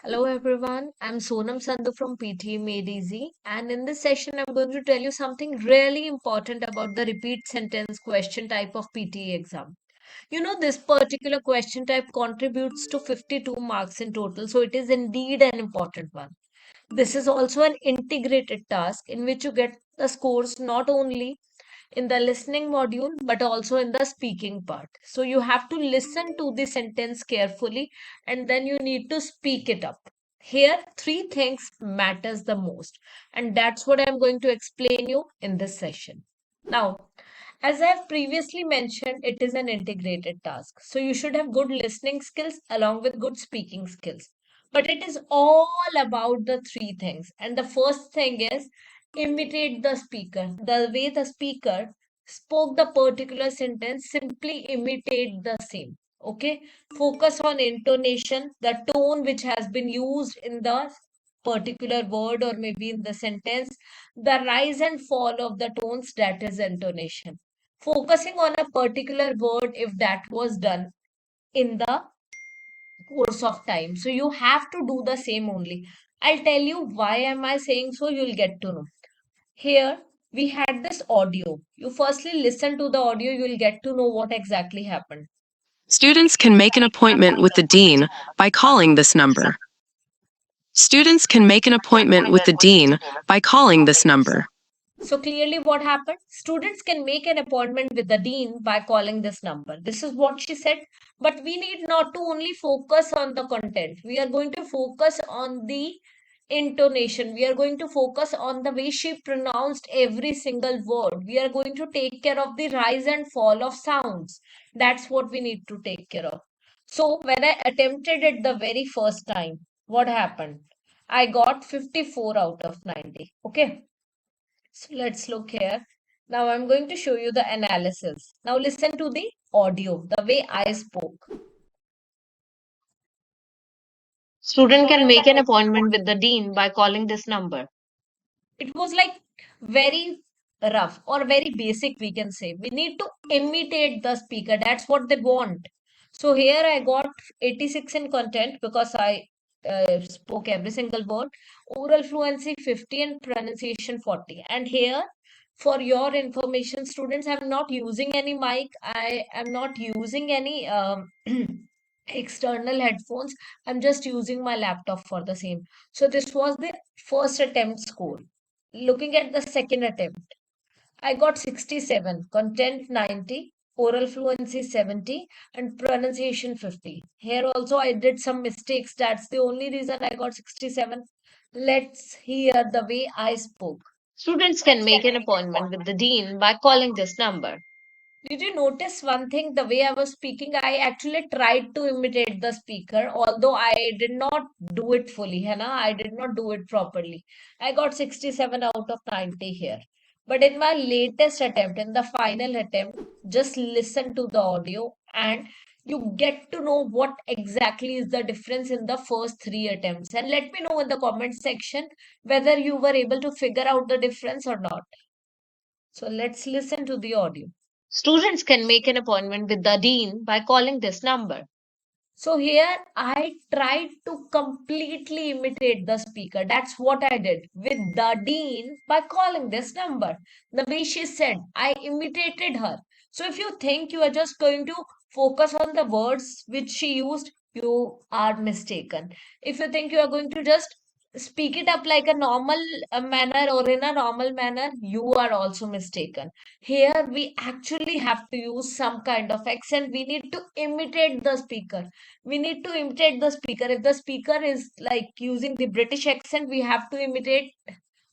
Hello everyone, I'm Sonam Sandhu from PTE Made Easy, and in this session I'm going to tell you something really important about the repeat sentence question type of PTE exam. This particular question type contributes to 52 marks in total, so it is indeed an important one. This is also an integrated task in which you get the scores not only in the listening module but also in the speaking part. So you have to listen to the sentence carefully and then you need to speak it up. Here three things matters the most, and that's what I'm going to explain you in this session. Now, as I have previously mentioned, it is an integrated task. So you should have good listening skills along with good speaking skills. But it is all about the three things. And the first thing is imitate the speaker. The way the speaker spoke the particular sentence, simply imitate the same. Okay. Focus on intonation, the tone which has been used in the particular word or maybe in the sentence, the rise and fall of the tones, that is intonation. Focusing on a particular word if that was done in the course of time. So you have to do the same only. I'll tell you why am I saying so, you'll get to know. Here we had this audio. You firstly listen to the audio, you'll get to know what exactly happened. Students can make an appointment with the dean by calling this number. Students can make an appointment with the dean by calling this number. So clearly what happened? Students can make an appointment with the dean by calling this number. This is what she said. But we need not to only focus on the content. We are going to focus on the intonation. We are going to focus on the way she pronounced every single word. We are going to take care of the rise and fall of sounds. That's what we need to take care of. So when I attempted it the very first time, what happened? I got 54 out of 90. Okay. So let's look here. Now I'm going to show you the analysis. Now listen to the audio, the way I spoke. Student can make an appointment with the dean by calling this number. It was like very rough or very basic, we can say. We need to imitate the speaker. That's what they want. So here I got 86 in content because I spoke every single word. Oral fluency 50 and pronunciation 40. And here, for your information, students, I'm not using any mic. I am not using any external headphones. I'm just using my laptop for the same. So this was the first attempt score. Looking at the second attempt, I got 67, content 90, oral fluency 70, and pronunciation 50. Here also I did some mistakes. That's the only reason I got 67. Let's hear the way I spoke. Students can make an appointment with the dean by calling this number. Did you notice one thing? The way I was speaking, I actually tried to imitate the speaker, although I did not do it fully. है ना? I did not do it properly. I got 67 out of 90 here. But in my latest attempt, in the final attempt, just listen to the audio and you get to know what exactly is the difference in the first three attempts. And let me know in the comment section whether you were able to figure out the difference or not. So let's listen to the audio. Students can make an appointment with the dean by calling this number. So here I tried to completely imitate the speaker. That's what I did with the dean by calling this number. The way she said, I imitated her. So if you think you are just going to focus on the words which she used, you are mistaken. If you think you are going to just speak it up like a normal manner or in a normal manner, you are also mistaken. Here we actually have to use some kind of accent. We need to imitate the speaker. We need to imitate the speaker. If the speaker is like using the British accent, we have to imitate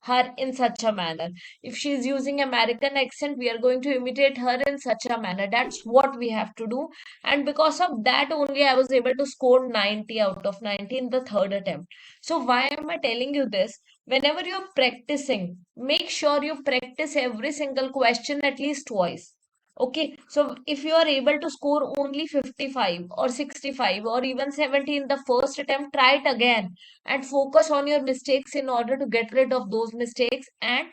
her in such a manner. If she is using American accent, we are going to imitate her in such a manner. That's what we have to do. And because of that only, I was able to score 90 out of 90 in the third attempt. So why am I telling you this? Whenever you're practicing, make sure you practice every single question at least twice. Okay, so if you are able to score only 55 or 65 or even 70 in the first attempt, try it again and focus on your mistakes in order to get rid of those mistakes and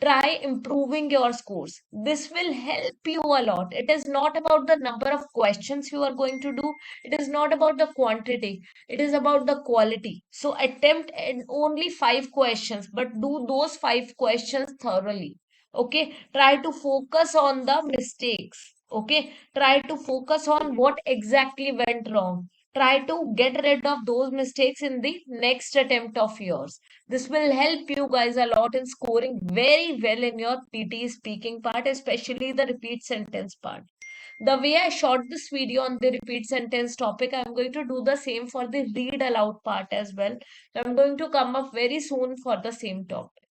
try improving your scores. This will help you a lot. It is not about the number of questions you are going to do, it is not about the quantity, it is about the quality. So attempt only 5 questions, but do those 5 questions thoroughly. Okay, try to focus on the mistakes. Okay, try to focus on what exactly went wrong. Try to get rid of those mistakes in the next attempt of yours. This will help you guys a lot in scoring very well in your PTE speaking part, especially the repeat sentence part. The way I shot this video on the repeat sentence topic, I'm going to do the same for the read aloud part as well. I'm going to come up very soon for the same topic.